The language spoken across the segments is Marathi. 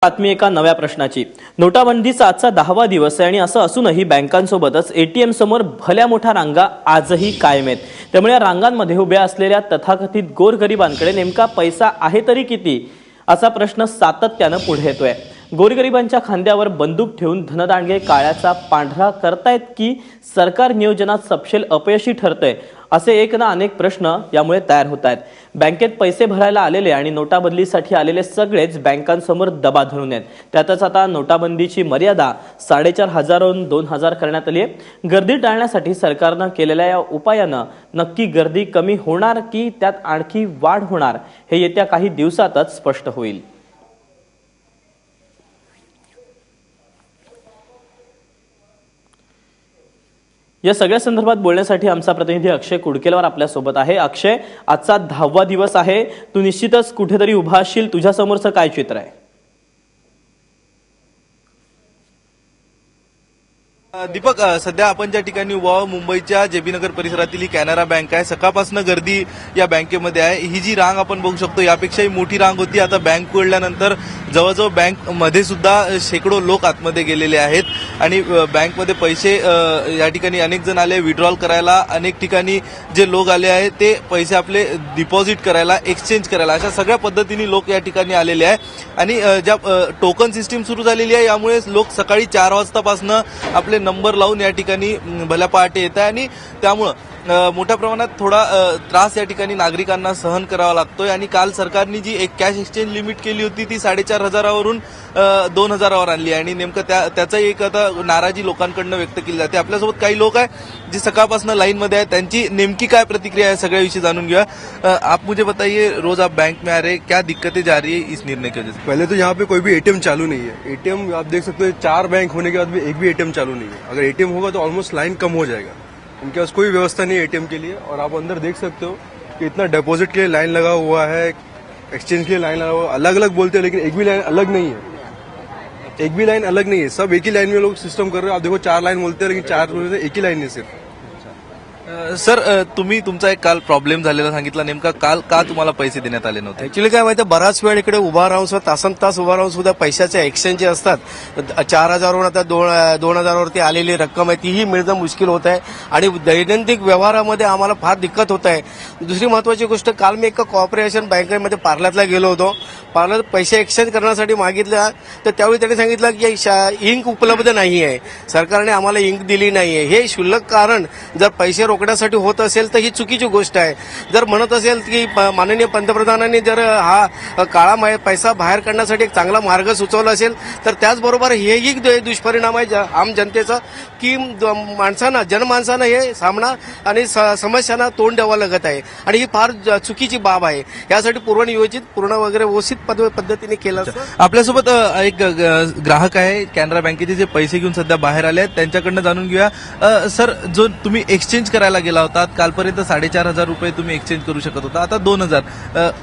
बातमी एका नव्या प्रश्नाची। नोटाबंदीचा आजचा 10वा दिवस आहे आणि असं असूनही बँकांसोबतच एटीएम समोर भल्या मोठ्या रांगा आजही कायम आहेत। त्यामुळे या रांगांमध्ये उभ्या असलेल्या तथाकथित गोरगरिबांकडे नेमका पैसा आहे तरी किती असा प्रश्न सातत्याने पुढे येतोय। गोरगरिबांच्या खांद्यावर बंदूक ठेवून धनदांडगे काळ्याचा पांढरा करतायत की सरकार नियोजनात सपशेल अपयशी ठरतंय असे एक ना अनेक प्रश्न यामुळे तयार होत आहेत। बँकेत पैसे भरायला आलेले आणि नोटाबंदीसाठी आलेले सगळेच बँकांसमोर दबा धरून आहेत। त्यातच आता नोटाबंदीची मर्यादा 4,500वरून 2,000 करण्यात आली आहे। गर्दी टाळण्यासाठी सरकारने केलेल्या या उपायानं नक्की गर्दी कमी होणार की त्यात आणखी वाढ होणार हे येत्या काही दिवसातच स्पष्ट होईल। या सगळ्या संदर्भात बोलण्यासाठी आमचा प्रतिनिधी अक्षय कुडकेलवार आपल्या सोबत आहे। अक्षय, आजचा 10वा दिवस आहे, तू निश्चितच कुठेतरी उभा असशील, तुझ्या समोरचं काय चित्र आहे? दीपक, सध्या आपण ज्या ठिकाणी उभा आहोत मुंबईच्या जेबी नगर परिसरातील ही कॅनरा बँक आहे। सकाळपासून गर्दी या बँकेमध्ये आहे। ही जी रांग आपण बघू शकतो यापेक्षाही मोठी रांग होती। आता बँक उघडल्यानंतर जवळजवळ बँक मध्ये सुद्धा शेकडो लोक आतमध्ये गेलेले आहेत आणि बँकमध्ये पैसे या ठिकाणी अनेक जण आले विड्रॉल करायला, अनेक ठिकाणी जे लोक आले आहेत ते पैसे आपले डिपॉझिट करायला, एक्सचेंज करायला, अशा सगळ्या पद्धतीने लोक या ठिकाणी आलेले आहे। आणि ज्या टोकन सिस्टीम सुरू झालेली आहे यामुळे लोक सकाळी 4 वाजतापासून आपले नंबर लावून या ठिकाणी भल्या पहाटे येत आहे आणि त्यामुळे मोठ्या प्रमाणात थोडा त्रास या ठिकाणी नागरिकांना सहन करावा लागतोय। आणि काल सरकारने जी एक कॅश एक्सचेंज लिमिट केली होती ती 4,500वरून 2,000वर आणली आणि नेमकं त्याचा एक आता नाराजी लोकांकडून व्यक्त केली जाते। आपल्यासोबत काही लोक आहे जे सकाळपासून लाईनमध्ये आहेत, त्यांची नेमकी काय प्रतिक्रिया आहे सगळ्याविषयी जाणून घेऊया। आप मुझे बताइए, रोज आप बैंक में आ रहे, क्या दिक्कतें जा रही है इस निर्णय की वजह से? पहले तो यहाँ पे कोई भी एटीएम चालू नहीं है। एटीएम आप देख सकते हो 4 बैंक होने के बाद भी एक भी एटीएम चालू नहीं है। अगर एटीएम होगा तो ऑलमोस्ट लाइन कम हो जाएगा। उनके पास कोई व्यवस्था नहीं है एटीएम के लिए। और आप अंदर देख सकते हो कि इतना डिपॉजिट के लिए लाइन लगा हुआ है, एक्सचेंज के लिए लाइन लगा हुआ है। अलग अलग बोलते हैं लेकिन एक भी लाइन अलग नहीं है, एक भी लाइन अलग नहीं है। सब एक ही लाइन में लोग सिस्टम कर रहे हैं। आप देखो 4 लाइन बोलते हैं लेकिन 4 में से एक ही लाइन है सिर्फ। सर, तुम्ही तुमचा एक काल प्रॉब्लेम झालेला सांगितला, नेमका काल का तुम्हाला पैसे देण्यात आले नव्हते? ऍक्च्युली काय माहिती, बराच वेळ इकडे उभा राहून सुद्धा तासन उभा राहून सुद्धा पैशाचे एक्सचेंज जे असतात 4,000वरून आता 2,000वरती आलेली रक्कम आहे तीही मिळणं मुश्किल होत आहे आणि दैनंदिन व्यवहारामध्ये आम्हाला फार दिक्कत होत आहे। दुसरी महत्वाची गोष्ट, काल मी एका कॉर्पोरेशन बँकेमध्ये पार्लरला गेलो होतो। पार्लर पैसे एक्सचेंज करण्यासाठी मागितलं तर त्यावेळी त्यांनी सांगितलं की इंक उपलब्ध नाही आहे, सरकारने आम्हाला इंक दिली नाहीये। हे क्षुल्लक कारण जर पैसे रोखण्यासाठी होत असेल तर ही चुकीची गोष्ट आहे। जर म्हणत असेल की माननीय पंतप्रधानांनी जर हा काळा पैसा बाहेर काढण्यासाठी एक चांगला मार्ग सुचवला असेल तर त्याचबरोबर हेही दुष्परिणाम आहे आम जनतेचा की जनमानसानं हे सामना आणि समस्यांना तोंड द्यावं लागत आहे आणि ही फार चुकीची बाब आहे। यासाठी पूर्वनियोजित वगैरे व्यवस्थित पद्धतीने केलं। आपल्यासोबत एक ग्राहक आहे कॅनरा बँकेचे जे पैसे घेऊन सध्या बाहेर आले आहेत, त्यांच्याकडनं जाणून घेऊया। सर, जो तुम्ही एक्सचेंज करायला गेला होता कालपर्यंत 4,500 रुपये तुम्ही एक्सचेंज करू शकत होता, आता 2,000,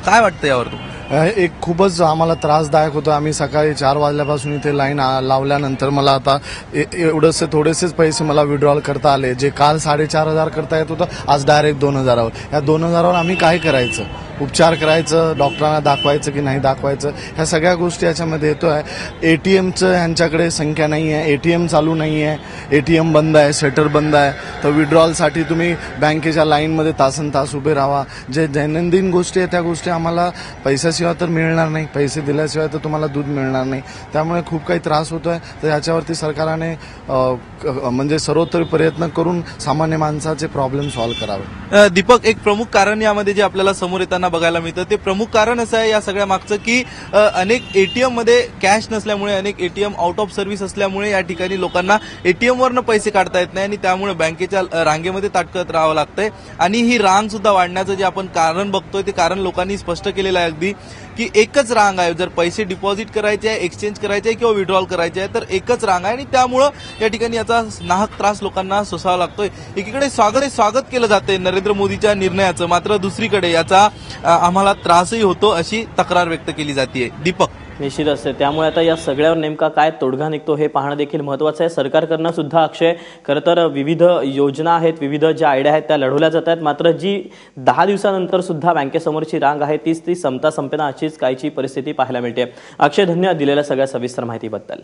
काय वाटतं यावर तुम्हाला? एक खूपच आम्हाला त्रासदायक होतं। आम्ही सकाळी 4 वाजल्यापासून इथे लाईन लावल्यानंतर मला आता एवढेसे थोडेसेच पैसे मला विड्रॉल करता आले, जे काल 4,500 करता येत होतं आज डायरेक्ट 2,000वर। या 2,000वर आम्ही काय करायचं? उपचार करायचं, डॉक्टरांना दाखवायचं की नाही दाखवायचं, ह्या सगळ्या गोष्टी याच्यामध्ये येतोय। एटीएमचं यांच्याकडे संख्या नाही आहे, एटीएम चालू नाही आहे, एटीएम बंद आहे, शटर बंद आहे। तर विड्रॉलसाठी तुम्ही बँकेच्या लाईनमध्ये तासनतास उभे राहा। जे दैनंदिन गोष्टी आहेत त्या गोष्टी आम्हाला पैशाशिवाय तर मिळणार नाही, पैसे दिल्याशिवाय तर तुम्हाला दूध मिळणार नाही। त्यामुळे खूप काही त्रास होतोय। तर याच्यावरती सरकारने म्हणजे सर्वोत्तरी प्रयत्न करून सामान्य माणसाचे प्रॉब्लेम सॉल्व्ह करावे। दीपक, एक प्रमुख कारण यामध्ये जे आपल्याला समोर येताना बघायला मिळतं ते प्रमुख कारण असं आहे या सगळ्या मागचं की अनेक एटीएम मध्ये कॅश नसल्यामुळे, अनेक एटीएम आउट ऑफ सर्व्हिस असल्यामुळे या ठिकाणी लोकांना एटीएम वरनं पैसे काढता येत नाही आणि त्यामुळे बँकेच्या रांगेमध्ये ताटकळत राहावं लागतंय। आणि ही रांग सुद्धा वाढण्याचं जे आपण कारण बघतोय ते कारण लोकांनी स्पष्ट केलेलं आहे अगदी की एकच रांग आहे। जर पैसे डिपॉझिट करायचे आहे, एक्सचेंज करायचे आहे किंवा विड्रॉल करायचे आहे तर एकच रांग आहे आणि त्यामुळं या ठिकाणी याचा नाहक त्रास लोकांना सोसावा लागतोय। एकीकडे स्वागत केलं जातंय नरेंद्र मोदीच्या निर्णयाचं, मात्र दुसरीकडे याचा आम्हाला त्रासही होतो अशी तक्रार व्यक्त केली जाते। दीपक। निश्चित असते. त्यामुळे आता या सगळ्यावर नेमका काय तोडगा निघतो हे पाहणं देखील महत्त्वाचं आहे. सरकारकडनं सुद्धा अक्षय खरं तर विविध योजना आहेत, विविध ज्या आयडिया आहेत त्या लढवल्या जात आहेत. मात्र जी 10 दिवसानंतर सुद्धा बँकेसमोरची रांग आहे ती संपता संपेना अशीच काहीची परिस्थिती पाहायला मिळते. अक्षय, धन्यवाद दिलेल्या सगळ्या सविस्तर माहितीबद्दल.